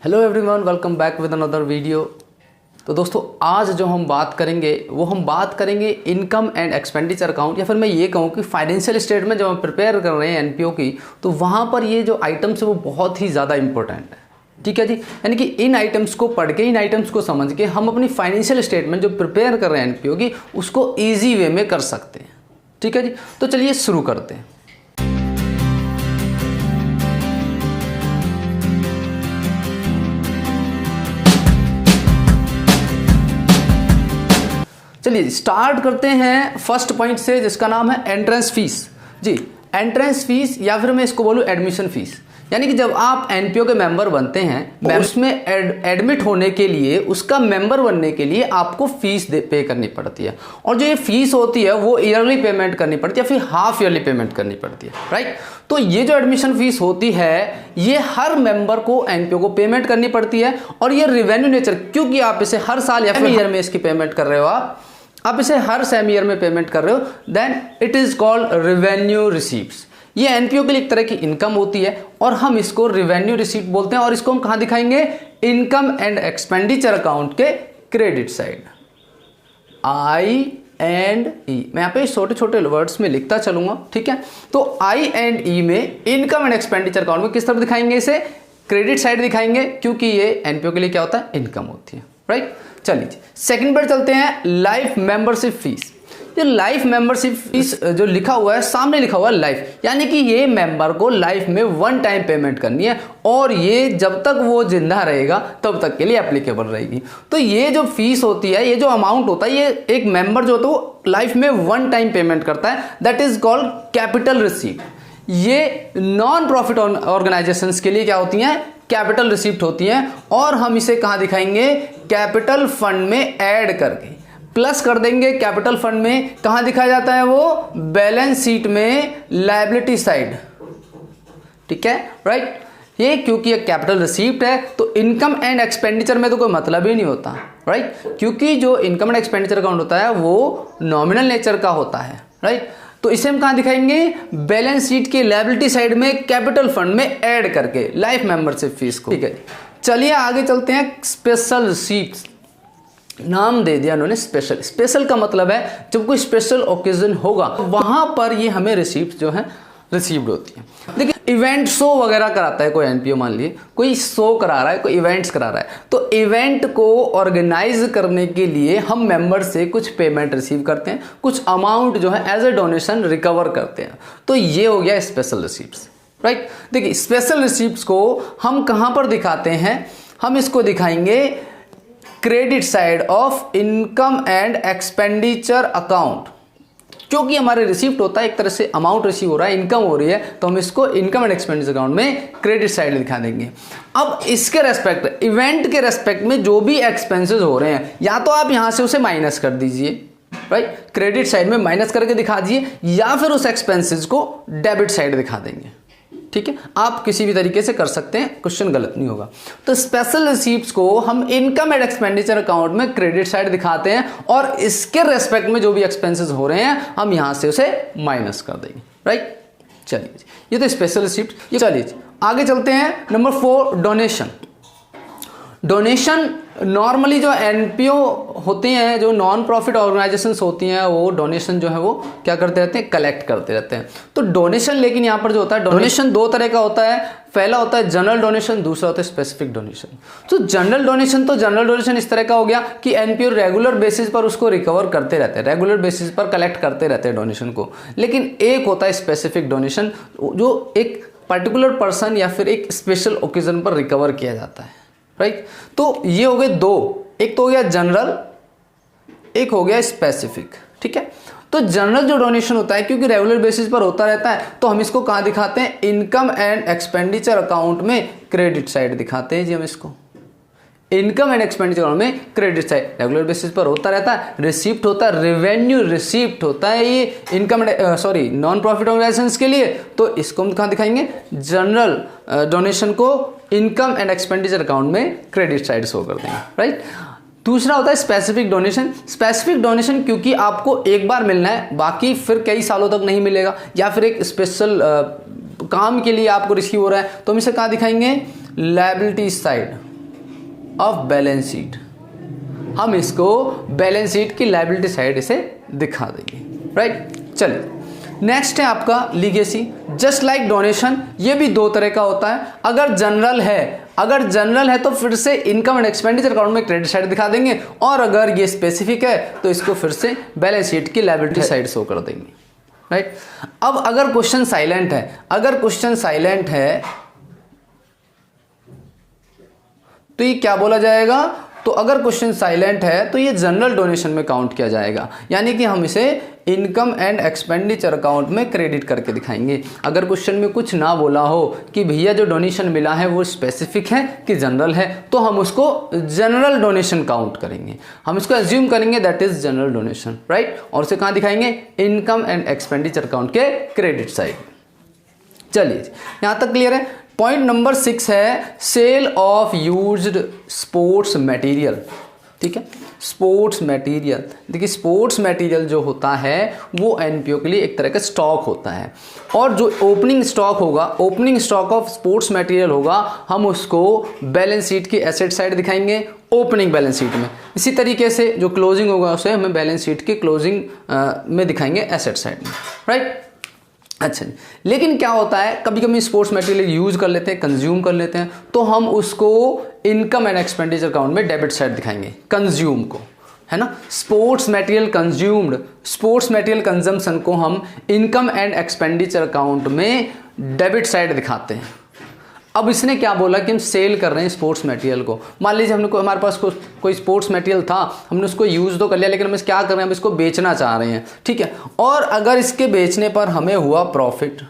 Hello everyone, welcome back with another video. तो दोस्तों आज जो हम बात करेंगे वो हम बात करेंगे इनकम एंड एक्सपेंडिचर अकाउंट, या फिर मैं ये कहूँ कि फाइनेंशियल स्टेटमेंट जब हम प्रिपेयर कर रहे हैं एनपीओ की, तो वहाँ पर ये जो आइटम्स है वो बहुत ही ज़्यादा इंपॉर्टेंट है। ठीक है जी, यानी कि इन आइटम्स को पढ़ के, इन आइटम्स को समझ के हम अपनी फाइनेंशियल स्टेटमेंट जो प्रिपेयर कर रहे हैं एनपीओ की, उसको ईजी वे में कर सकते हैं। ठीक है जी, तो चलिए शुरू करते हैं। चलिए स्टार्ट करते हैं फर्स्ट पॉइंट से, जिसका नाम है एंट्रेंस फीस। जी, एंट्रेंस फीस या फिर मैं इसको बोलूँ एडमिशन फीस, यानी कि जब आप एनपीओ के मेंबर बनते हैं, उसमें एडमिट होने के लिए, उसका मेंबर बनने के लिए आपको फीस पे करनी पड़ती है। और जो ये फीस होती है वो ईयरली पेमेंट करनी पड़ती है, फिर हाफ ईयरली पेमेंट करनी पड़ती है, राइट। तो ये जो एडमिशन फीस होती है ये हर मेंबर को एनपीओ को पेमेंट करनी पड़ती है। और ये रिवेन्यू नेचर, क्योंकि आप इसे हर साल या फिर ईयर में इसकी पेमेंट कर रहे हो, आप इसे हर सेम ईयर में पेमेंट कर रहे हो, then it is called revenue receipts. ये एनपीओ के लिए एक तरह की इनकम होती है और हम इसको रिवेन्यू रिसीप्ट बोलते हैं। और इसको हम कहां दिखाएंगे? इनकम एंड एक्सपेंडिचर अकाउंट के क्रेडिट साइड, आई एंड ई। मैं यहाँ पे छोटे छोटे वर्ड्स में लिखता चलूंगा, ठीक है। तो आई एंड ई में इनकम एंड एक्सपेंडिचर अकाउंट में किस तरफ दिखाएंगे? इसे क्रेडिट साइड दिखाएंगे, क्योंकि ये एनपीओ के लिए क्या होता है? इनकम होती है, राइट। चलिए सेकंड पर चलते हैं, लाइफ मेंबरशिप फीस। ये लाइफ मेंबरशिप फीस जो लिखा हुआ है, सामने लिखा हुआ है लाइफ, यानी कि ये मेंबर को लाइफ में वन टाइम पेमेंट करनी है और ये जब तक वो जिंदा रहेगा तब तक के लिए एप्लीकेबल रहेगी। तो ये जो फीस होती है, ये जो अमाउंट होता है, ये एक मेंबर जो होता है वो लाइफ में वन टाइम पेमेंट करता है, that is called capital receipt. ये नॉन प्रॉफिट ऑर्गेनाइजेशंस के लिए क्या होती हैं? कैपिटल रिसीप्ट होती हैं। और हम इसे कहां दिखाएंगे? कैपिटल फंड में ऐड करके प्लस कर देंगे। कैपिटल फंड में कहां दिखाया जाता है? वो बैलेंस शीट में लायबिलिटी साइड, ठीक है, राइट। ये क्योंकि ये कैपिटल रिसीप्ट है तो इनकम एंड एक्सपेंडिचर में तो कोई मतलब ही नहीं होता, राइट। क्योंकि जो इनकम एंड एक्सपेंडिचर अकाउंट होता है वो नॉमिनल नेचर का होता है, राइट। तो इसे हम कहां दिखाएंगे? बैलेंस शीट की लायबिलिटी साइड में कैपिटल फंड में ऐड करके लाइफ मेंबरशिप फीस को, ठीक है। चलिए आगे चलते हैं, स्पेशल रिसीप्ट्स। नाम दे दिया उन्होंने स्पेशल। स्पेशल का मतलब है जब कोई स्पेशल ओकेजन होगा वहां पर ये हमें रिसीप्ट जो है रिसीव्ड होती है। देखिए इवेंट शो वगैरह कराता है कोई एनपीओ, मान लीजिए कोई शो करा रहा है, कोई इवेंट्स करा रहा है, तो इवेंट को ऑर्गेनाइज करने के लिए हम मेंबर से कुछ पेमेंट रिसीव करते हैं, कुछ अमाउंट जो है एज ए डोनेशन रिकवर करते हैं। तो ये हो गया स्पेशल रिसीप्ट्स, राइट। देखिए स्पेशल रिसीप्ट्स को हम कहां पर दिखाते हैं? हम इसको दिखाएंगे credit side of income and expenditure account. क्योंकि हमारे रिसीप्ट होता है, एक तरह से अमाउंट रिसीव हो रहा है, इनकम हो रही है, तो हम इसको इनकम एंड एक्सपेंडिचर अकाउंट में क्रेडिट साइड दिखा देंगे। अब इसके रेस्पेक्ट, इवेंट के रेस्पेक्ट में जो भी एक्सपेंसेस हो रहे हैं, या तो आप यहां से उसे माइनस कर दीजिए, राइट, क्रेडिट साइड में माइनस करके दिखा दीजिए, या फिर उस एक्सपेंसेस को डेबिट साइड दिखा देंगे, ठीक है। आप किसी भी तरीके से कर सकते हैं, क्वेश्चन गलत नहीं होगा। तो स्पेशल रिसीप्ट्स को हम इनकम एंड एक्सपेंडिचर अकाउंट में क्रेडिट साइड दिखाते हैं और इसके रेस्पेक्ट में जो भी एक्सपेंसेस हो रहे हैं हम यहां से उसे माइनस कर देंगे, राइट। चलिए ये तो स्पेशल रिसीप्ट। चलिए आगे चलते हैं, नंबर 4, डोनेशन। डोनेशन नॉर्मली जो एनपीओ होते हैं, जो नॉन प्रॉफिट ऑर्गेनाइजेशंस होती हैं, वो डोनेशन जो है वो क्या करते रहते हैं? कलेक्ट करते रहते हैं। तो डोनेशन, लेकिन यहाँ पर जो होता है डोनेशन दो तरह का होता है। पहला होता है जनरल डोनेशन, दूसरा होता है स्पेसिफिक डोनेशन। तो जनरल डोनेशन इस तरह का हो गया कि एनपीओ रेगुलर बेसिस पर उसको रिकवर करते रहते हैं, रेगुलर बेसिस पर कलेक्ट करते रहते हैं डोनेशन को। लेकिन एक होता है स्पेसिफिक डोनेशन, जो एक पर्टिकुलर पर्सन या फिर एक स्पेशल ओकेजन पर रिकवर किया जाता है, राइट। तो ये हो गए दो, एक तो हो गया जनरल, एक हो गया स्पेसिफिक, ठीक है। तो जनरल जो डोनेशन होता है, क्योंकि रेगुलर बेसिस पर होता रहता है, तो हम इसको कहां दिखाते हैं? इनकम एंड एक्सपेंडिचर अकाउंट में क्रेडिट साइड दिखाते हैं जी। हम इसको इनकम एंड एक्सपेंडिचर अकाउंट में क्रेडिट साइड, रेगुलर बेसिस पर होता रहता है, रिसीप्ट होता है, रेवेन्यू रिसीप्ट होता है ये इनकम नॉन प्रॉफिट ऑर्गेनाइजेशंस के लिए। तो इसको हम कहां दिखाएंगे? जनरल डोनेशन को इनकम एंड एक्सपेंडिचर अकाउंट में क्रेडिट साइड शो कर देंगे, राइट। दूसरा होता है स्पेसिफिक डोनेशन। स्पेसिफिक डोनेशन क्योंकि आपको एक बार मिलना है, बाकी फिर कई सालों तक नहीं मिलेगा, या फिर एक स्पेशल काम के लिए आपको रिसीव हो रहा है, तो हम इसे कहां दिखाएंगे? Liability side, of balance sheet, हम इसको बैलेंस शीट की लायबिलिटी साइड इसे दिखा देंगे, राइट। चलिए नेक्स्ट है आपका लीगेसी। जस्ट लाइक डोनेशन, ये भी दो तरह का होता है। अगर जनरल है तो फिर से इनकम एंड एक्सपेंडिचर अकाउंट में क्रेडिट साइड दिखा देंगे, और अगर ये स्पेसिफिक है तो इसको फिर से बैलेंस शीट की लायबिलिटी साइड शो कर देंगे, राइट। अब अगर क्वेश्चन साइलेंट है तो ये क्या बोला जाएगा, तो अगर क्वेश्चन साइलेंट है तो ये जनरल डोनेशन में काउंट किया जाएगा, यानी कि हम इसे इनकम एंड एक्सपेंडिचर अकाउंट में क्रेडिट करके दिखाएंगे। अगर क्वेश्चन में कुछ ना बोला हो कि भैया जो डोनेशन मिला है वो स्पेसिफिक है कि जनरल है, तो हम उसको जनरल डोनेशन काउंट करेंगे, हम इसको एज्यूम करेंगे that is general donation, right. और उसे कहाँ दिखाएंगे, इनकम एंड एक्सपेंडिचर अकाउंट के क्रेडिट साइड। चलिए यहाँ तक क्लियर है। पॉइंट नंबर 6 है sale of used sports material, ठीक है। स्पोर्ट्स मटेरियल, देखिए स्पोर्ट्स मटेरियल जो होता है वो एनपीओ के लिए एक तरह का स्टॉक होता है, और जो opening stock of sports material होगा, हम उसको बैलेंस शीट की एसेट साइड दिखाएंगे ओपनिंग बैलेंस शीट में। इसी तरीके से जो क्लोजिंग होगा उसे हमें बैलेंस शीट की क्लोजिंग में दिखाएंगे एसेट साइड में, राइट। अच्छा जी, लेकिन क्या होता है कभी कभी स्पोर्ट्स मटेरियल यूज कर लेते हैं, कंज्यूम कर लेते हैं, तो हम उसको इनकम एंड एक्सपेंडिचर अकाउंट में डेबिट साइड दिखाएंगे, कंज्यूम को, है ना। Sports material consumed, sports material consumption को हम इनकम एंड एक्सपेंडिचर अकाउंट में डेबिट साइड दिखाते हैं। अब इसने क्या बोला कि हम सेल कर रहे हैं स्पोर्ट्स मटेरियल को। मान लीजिए हमारे पास कोई स्पोर्ट्स मटेरियल था, हमने उसको यूज़ तो कर लिया, लेकिन हम क्या कर रहे हैं, हम इसको बेचना चाह रहे हैं, ठीक है। और अगर इसके बेचने पर हमें हुआ प्रॉफिट,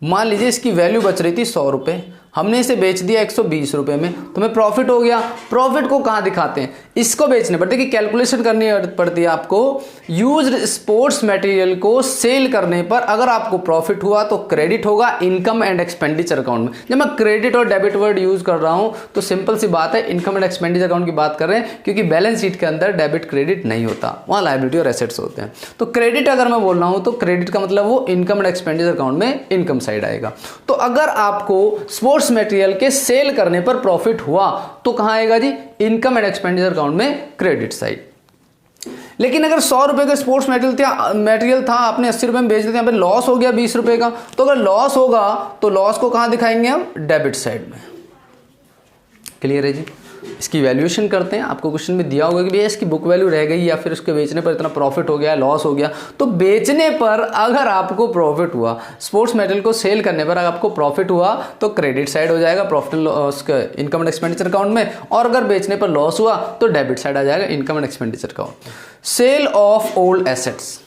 मान लीजिए इसकी वैल्यू बच रही थी 100 रुपये, हमने इसे बेच दिया 120 रुपये में, तो हमें प्रॉफिट हो गया। प्रॉफिट को कहाँ दिखाते हैं, इसको बेचने पर। देखिए कैलकुलेशन करनी पड़ती है आपको। यूज्ड स्पोर्ट्स मटेरियल को सेल करने पर अगर आपको प्रॉफिट हुआ तो क्रेडिट होगा इनकम एंड एक्सपेंडिचर अकाउंट में। जब मैं क्रेडिट और डेबिट वर्ड यूज कर रहा हूं तो सिंपल सी बात है, इनकम एंड एक्सपेंडिचर अकाउंट की बात कर रहे हैं, क्योंकि बैलेंस शीट के अंदर डेबिट क्रेडिट नहीं होता, वहां लायबिलिटी और एसेट्स होते हैं। तो क्रेडिट अगर मैं बोल रहा हूं तो क्रेडिट का मतलब वो इनकम एंड एक्सपेंडिचर अकाउंट में इनकम साइड आएगा। तो अगर आपको स्पोर्ट्स मटेरियल के सेल करने पर प्रॉफिट हुआ तो कहां आएगा जी, इनकम एंड एक्सपेंडिचर अकाउंट में क्रेडिट साइड। लेकिन अगर 100 रुपए का स्पोर्ट्स मटेरियल था, आपने 80 रुपए में बेच दिया, यहाँ पे लॉस हो गया 20 रुपए का, तो अगर लॉस होगा तो लॉस को कहां दिखाएंगे हम, डेबिट साइड में। क्लियर है जी। इसकी वैल्यूएशन करते हैं। आपको क्वेश्चन में दिया होगा कि भैया इसकी बुक वैल्यू रह गई या फिर उसके बेचने पर इतना प्रॉफिट हो गया, लॉस हो गया। तो बेचने पर अगर आपको प्रॉफिट हुआ, स्पोर्ट्स मटेरियल को सेल करने पर अगर आपको प्रॉफिट हुआ तो क्रेडिट साइड हो जाएगा प्रॉफिट उसका इनकम एंड एक्सपेंडिचर अकाउंट में, और अगर बेचने पर लॉस हुआ तो डेबिट साइड आ जाएगा income and expenditure account. Sale of old assets,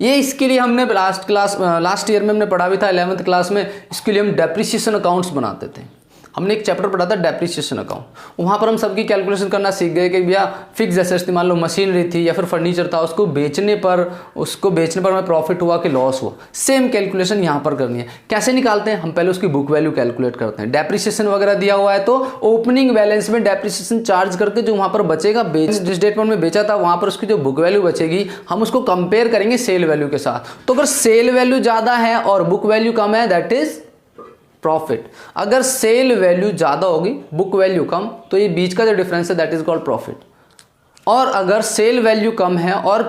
ये इसके लिए हमने लास्ट ईयर में हमने पढ़ा भी था 11th क्लास में। इसके लिए हम डेप्रिसिएशन अकाउंट्स बनाते थे। हमने एक चैप्टर पढ़ा था डेप्रिसिएशन अकाउंट, वहाँ पर हम सबकी कैलकुलेशन करना सीख गए कि भैया फिक्स एसेट्स थी, मान लो मशीनरी थी या फिर फर्नीचर था, उसको बेचने पर हमें प्रॉफिट हुआ कि लॉस हुआ। सेम कैलकुलेशन यहाँ पर करनी है। कैसे निकालते हैं, हम पहले उसकी बुक वैल्यू कैलकुलेट करते हैं। डेप्रिसिएशन वगैरह दिया हुआ है तो ओपनिंग बैलेंस में डेप्रिसिएशन चार्ज करके जो वहाँ पर बचेगा, जिस डेट पर बेचा था वहाँ पर उसकी जो बुक वैल्यू बचेगी, हम उसको कंपेयर करेंगे सेल वैल्यू के साथ। तो अगर सेल वैल्यू ज़्यादा है और बुक वैल्यू कम है, दैट इज प्रॉफिट। अगर सेल वैल्यू ज्यादा होगी, बुक वैल्यू कम, तो ये बीच का जो डिफरेंस है दैट इज कॉल्ड प्रॉफिट। और अगर सेल वैल्यू कम है और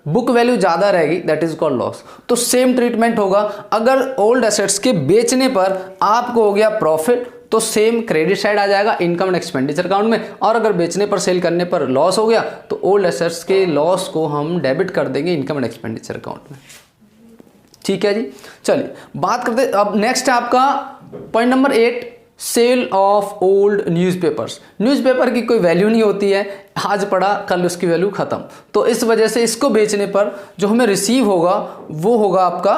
बुक वैल्यू ज्यादा रहेगी, दैट इज कॉल्ड लॉस। तो सेम ट्रीटमेंट होगा। अगर ओल्ड एसेट्स के बेचने पर आपको हो गया प्रॉफिट तो सेम क्रेडिट साइड आ जाएगा इनकम एंड एक्सपेंडिचर अकाउंट में, और अगर बेचने पर सेल करने पर लॉस हो गया तो ओल्ड एसेट्स के लॉस को हम डेबिट कर देंगे इनकम एंड एक्सपेंडिचर अकाउंट में। ठीक है जी। चलिए बात करते हैं अब नेक्स्ट है आपका point number 8, sale of old newspapers. Newspaper की कोई वैल्यू नहीं होती है, आज पढ़ा कल उसकी वैल्यू खत्म। तो इस वजह से इसको बेचने पर जो हमें रिसीव होगा वो होगा आपका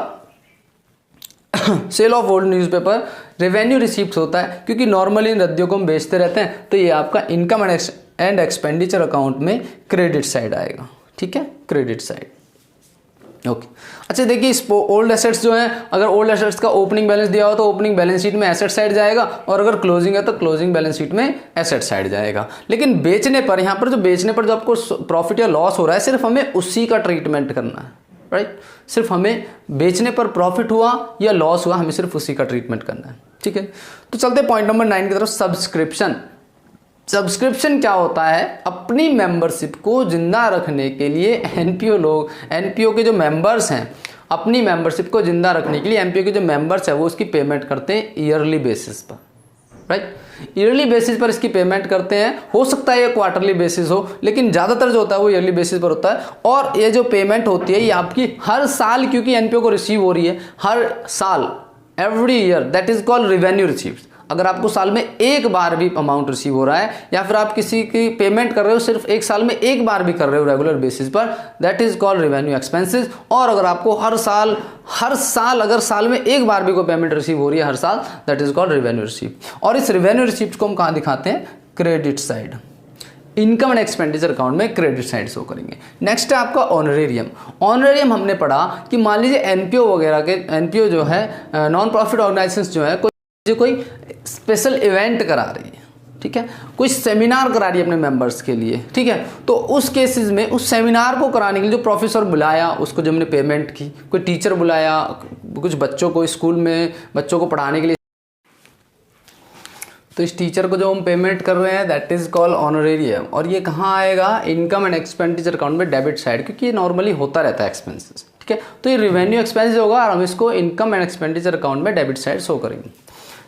sale of old newspaper. Revenue receipt होता है, क्योंकि नॉर्मली इन रद्दियों को हम बेचते रहते हैं, तो ये आपका इनकम एंड एक्सपेंडिचर अकाउंट में क्रेडिट साइड आएगा। ठीक है, क्रेडिट साइड। ओके अच्छा देखिए, ओल्ड एसेट्स जो हैं, अगर ओल्ड एसेट्स का ओपनिंग बैलेंस दिया हो तो ओपनिंग बैलेंस शीट में एसेट साइड जाएगा, और अगर क्लोजिंग है तो क्लोजिंग बैलेंस शीट में एसेट साइड जाएगा। लेकिन बेचने पर, यहाँ पर जो बेचने पर जो आपको प्रॉफिट या लॉस हो रहा है, सिर्फ हमें उसी का ट्रीटमेंट करना है, राइट। सिर्फ हमें बेचने पर प्रॉफिट हुआ या लॉस हुआ, हमें सिर्फ उसी का ट्रीटमेंट करना है। ठीक है, तो चलते पॉइंट नंबर 9 की तरफ, सब्सक्रिप्शन। सब्सक्रिप्शन क्या होता है? अपनी मेंबरशिप को जिंदा रखने के लिए एनपीओ के जो मेंबर्स हैं, अपनी मेंबरशिप को जिंदा रखने के लिए एनपीओ के जो मेंबर्स है वो उसकी पेमेंट करते हैं ईयरली बेसिस पर, राइट। ईयरली बेसिस पर इसकी पेमेंट करते हैं। हो सकता है ये क्वार्टरली बेसिस हो, लेकिन ज़्यादातर जो होता है वो ईयरली बेसिस पर होता है। और ये जो पेमेंट होती है ये आपकी हर साल, क्योंकि एनपीओ को रिसीव हो रही है हर साल, every year, that is called revenue received. अगर आपको साल में एक बार भी अमाउंट रिसीव हो रहा है या फिर आप किसी की पेमेंट कर रहे हो सिर्फ एक साल में एक बार भी कर रहे हो रेगुलर बेसिस पर, that is called revenue expenses. और अगर आपको हर साल अगर साल में एक बार भी कोई पेमेंट रिसीव हो रही है हर साल, that is called revenue receipt. और इस रिवेन्यू रिसीप्ट को हम कहाँ दिखाते हैं? Credit side, income and expenditure account में क्रेडिट साइड शो करेंगे। नेक्स्ट है आपका ऑनरेरियम। ऑनरेरियम हमने पढ़ा कि मान लीजिए एनपीओ वगैरह के, एनपीओ जो है नॉन प्रॉफिट ऑर्गेनाइजेशंस जो है कोई स्पेशल इवेंट करा रही है, ठीक है, कोई सेमिनार करा रही है अपने मेंबर्स के लिए, ठीक है, तो उस केसेस में उस सेमिनार को कराने के लिए जो प्रोफेसर बुलाया उसको जो हमने पेमेंट की, कोई टीचर बुलाया कुछ बच्चों को स्कूल में बच्चों को पढ़ाने के लिए, तो इस टीचर को जो हम पेमेंट कर रहे हैं दैट इज कॉल्ड ऑनरेरियम। और ये कहाँ आएगा? इनकम एंड एक्सपेंडिचर अकाउंट में डेबिट साइड, क्योंकि ये नॉर्मली होता रहता है एक्सपेंसेस, ठीक है। तो ये रेवेन्यू एक्सपेंस होगा और हम इसको इनकम एंड एक्सपेंडिचर अकाउंट में डेबिट साइड शो करेंगे।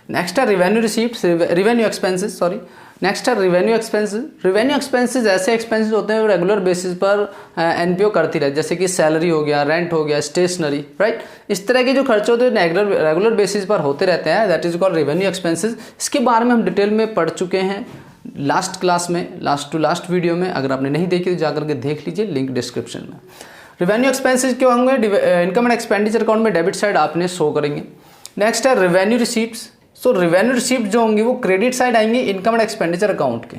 नेक्स्ट है revenue receipt, revenue expenses, sorry. Next है रेवेन्यू एक्सपेंसेस। रेवेन्यू एक्सपेंसेस ऐसे एक्सपेंसेस होते हैं रेगुलर बेसिस पर एनपीओ करती रहती है, जैसे कि सैलरी हो गया, रेंट हो गया, स्टेशनरी, राइट। इस तरह के जो खर्चे होते हैं रेगुलर बेसिस पर होते रहते हैं, that is called revenue expenses. इसके बारे में हम डिटेल में पढ़ चुके हैं लास्ट क्लास में, लास्ट वीडियो में। अगर आपने नहीं देखी तो जाकर के देख लीजिए, लिंक डिस्क्रिप्शन में। रेवेन्यू एक्सपेंसेस क्यों होंगे? इनकम एंड एक्सपेंडिचर अकाउंट में डेबिट साइड आपने शो करेंगे। नेक्स्ट है रेवेन्यू रिसीप्ट्स। सो रेवेन्यू रिसीप्ट जो होंगी वो क्रेडिट साइड आएंगे इनकम एंड एक्सपेंडिचर अकाउंट के।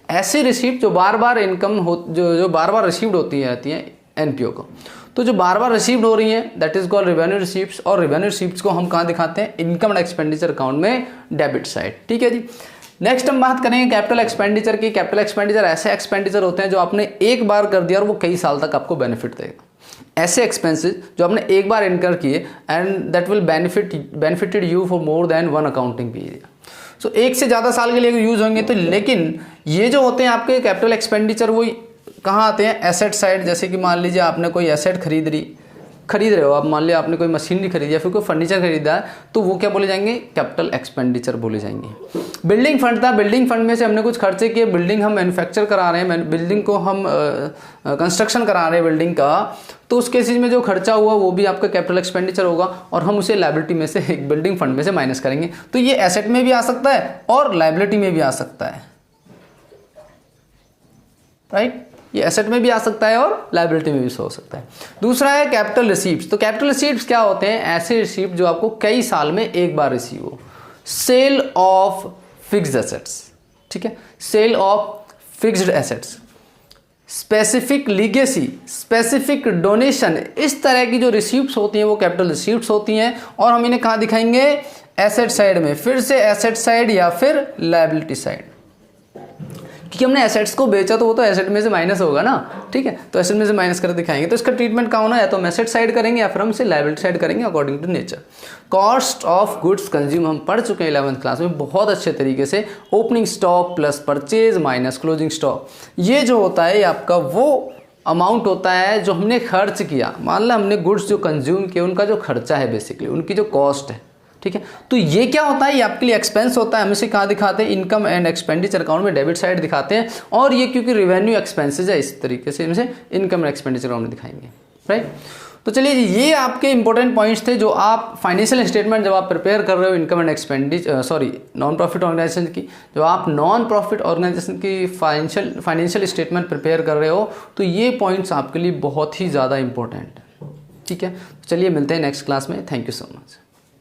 ऐसी रिसीप्ट जो बार बार इनकम हो, जो बार बार रिसीव्ड होती रहती हैं एनपीओ को, तो जो बार बार रिसीव्ड हो रही हैं that is called revenue receipts. और रेवेन्यू रिसीप्ट्स को हम कहाँ दिखाते हैं? इनकम एंड एक्सपेंडिचर अकाउंट में डेबिट साइड, ठीक है जी। नेक्स्ट हम बात करेंगे कैपिटल एक्सपेंडिचर की। कैपिटल एक्सपेंडिचर ऐसे एक्सपेंडिचर होते हैं जो आपने एक बार कर दिया और वो कई साल तक आपको बेनिफिट देगा। ऐसे एक्सपेंसेस जो आपने एक बार इनकर किए and that will benefited you for more than one accounting period. So एक से ज़्यादा साल के लिए यूज होंगे तो, लेकिन ये जो होते हैं आपके कैपिटल एक्सपेंडिचर वो कहाँ आते हैं? Asset side. जैसे कि मान लीजिए आपने कोई एसेट खरीद रहे हो आप, मान लिया आपने कोई मशीनरी खरीदी या फिर कोई फर्नीचर खरीदा है, तो वो क्या बोले जाएंगे? कैपिटल एक्सपेंडिचर बोले जाएंगे। बिल्डिंग फंड था, बिल्डिंग फंड में से हमने कुछ खर्चे किए, बिल्डिंग हम मैन्युफैक्चर करा रहे हैं, बिल्डिंग को हम कंस्ट्रक्शन करा रहे हैं बिल्डिंग का, तो उस केसेज में जो खर्चा हुआ वो भी आपका कैपिटल एक्सपेंडिचर होगा और हम उसे लायबिलिटी में से, एक बिल्डिंग फंड में से माइनस करेंगे। तो ये एसेट में भी आ सकता है और लायबिलिटी में भी आ सकता है, राइट। ये एसेट में भी आ सकता है और लायबिलिटी में भी हो सकता है। दूसरा है कैपिटल रिसीप्ट्स। तो कैपिटल रिसीप्ट्स क्या होते हैं? ऐसे रिसीप्ट जो आपको कई साल में एक बार रिसीव हो। सेल ऑफ फिक्स्ड एसेट्स, ठीक है, sale of fixed assets, specific legacy, specific donation, इस तरह की जो रिसीप्ट्स होती हैं वो कैपिटल रिसीप्ट्स होती हैं। और हम इन्हें कहाँ दिखाएंगे? एसेट साइड में। फिर से एसेट साइड या फिर लायबिलिटी साइड, क्योंकि हमने एसेट्स को बेचा तो वो तो एसेट में से माइनस होगा ना, ठीक है, तो एसेट में से माइनस कर दिखाएंगे। तो इसका ट्रीटमेंट कहाँ होना है? तो हम एसेट साइड करेंगे या फिर हम इसे लायबिलिटी साइड करेंगे according to nature. Cost of goods consume हम पढ़ चुके हैं 11th क्लास में बहुत अच्छे तरीके से। Opening stock plus purchase minus closing stock, ये जो होता है ये आपका वो अमाउंट होता है जो हमने खर्च किया। मान लो हमने गुड्स जो कंज्यूम किए उनका जो खर्चा है, बेसिकली उनकी जो कॉस्ट है, ठीक है। तो ये क्या होता है? ये आपके लिए एक्सपेंस होता है। हम इसे कहाँ दिखाते हैं? इनकम एंड एक्सपेंडिचर अकाउंट में डेबिट साइड दिखाते हैं। और ये क्योंकि रेवेन्यू एक्सपेंसेस है इस तरीके से इनसे इनकम एंड एक्सपेंडिचर अकाउंट में दिखाएंगे, राइट। तो चलिए जी, ये आपके इंपॉर्टेंट पॉइंट्स थे जो आप फाइनेंशियल स्टेटमेंट जब आप प्रिपेयर कर रहे हो income and expenditure non profit organisation की, जब आप नॉन प्रॉफिट ऑर्गेनाइजेशन की फाइनेंशियल स्टेटमेंट प्रिपेयर कर रहे हो तो ये पॉइंट्स आपके लिए बहुत ही ज़्यादा इंपॉर्टेंट है, ठीक है। चलिए मिलते हैं नेक्स्ट क्लास में। Thank you so much.